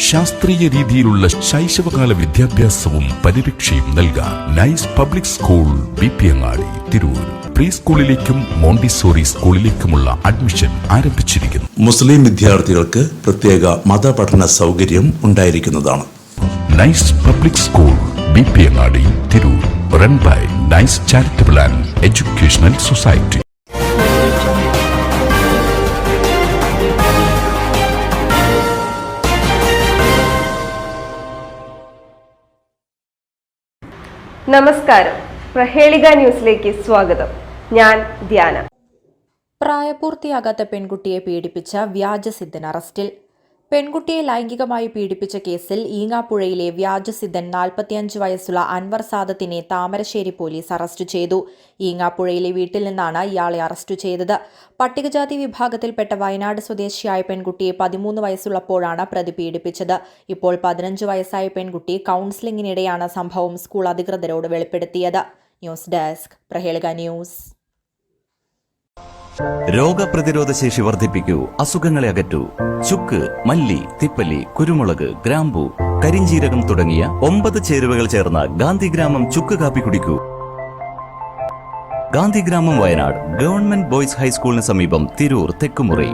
ശാസ്ത്രീയ രീതിയിലുള്ള ശൈശവകാല വിദ്യാഭ്യാസവും പരിരക്ഷയും നൽകാൻ nice public school BP Angadi Tirur. Pre സ്കൂളിലേക്കും മോണ്ടിസോറി സ്കൂളിലേക്കുമുള്ള അഡ്മിഷൻ ആരംഭിച്ചിരിക്കുന്നു. മുസ്ലിം വിദ്യാർത്ഥികൾക്ക് പ്രത്യേക മതപഠന സൗകര്യം ഉണ്ടായിരിക്കുന്നതാണ്. Nice public school BP Angadi Tirur. Run by nice charitable and educational society. നമസ്കാരം, പ്രഹേളിക ന്യൂസിലേക്ക് സ്വാഗതം. ഞാൻ ധ്യാന. പ്രായപൂർത്തിയാകാത്ത പെൺകുട്ടിയെ പീഡിപ്പിച്ച വ്യാജസിദ്ധൻ അറസ്റ്റിൽ. പെൺകുട്ടിയെ ലൈംഗികമായി പീഡിപ്പിച്ച കേസിൽ ഈങ്ങാപ്പുഴയിലെ വ്യാജസിദ്ധൻ 45 വയസ്സുള്ള അൻവർ സാദത്തിനെ താമരശ്ശേരി പോലീസ് അറസ്റ്റ് ചെയ്തു. ഈങ്ങാപ്പുഴയിലെ വീട്ടിൽ നിന്നാണ് ഇയാളെ അറസ്റ്റ് ചെയ്തത്. പട്ടികജാതി വിഭാഗത്തിൽപ്പെട്ട വയനാട് സ്വദേശിയായ പെൺകുട്ടിയെ 13 വയസ്സുള്ളപ്പോഴാണ് പ്രതി പീഡിപ്പിച്ചത്. ഇപ്പോൾ 15 വയസ്സായ പെൺകുട്ടി കൌൺസിലിംഗിനിടെയാണ് സംഭവം സ്കൂൾ അധികൃതരോട് വെളിപ്പെടുത്തിയത്. News desk, Prahelika news. രോഗപ്രതിരോധ ശേഷി വർദ്ധിപ്പിക്കൂ, അസുഖങ്ങളെ അകറ്റൂ. ചുക്ക്, മല്ലി, തിപ്പല്ലി, കുരുമുളക്, ഗ്രാമ്പു, കരിഞ്ചീരകം തുടങ്ങിയ 9 ചേരുവകൾ ചേർന്ന ഗാന്ധിഗ്രാമം ചുക്ക് കാപ്പി കുടിക്കൂ. ഗാന്ധിഗ്രാമം, വയനാട് ഗവൺമെന്റ് ബോയ്സ് ഹൈസ്കൂളിന് സമീപം, തിരൂർ തെക്കുമുറി.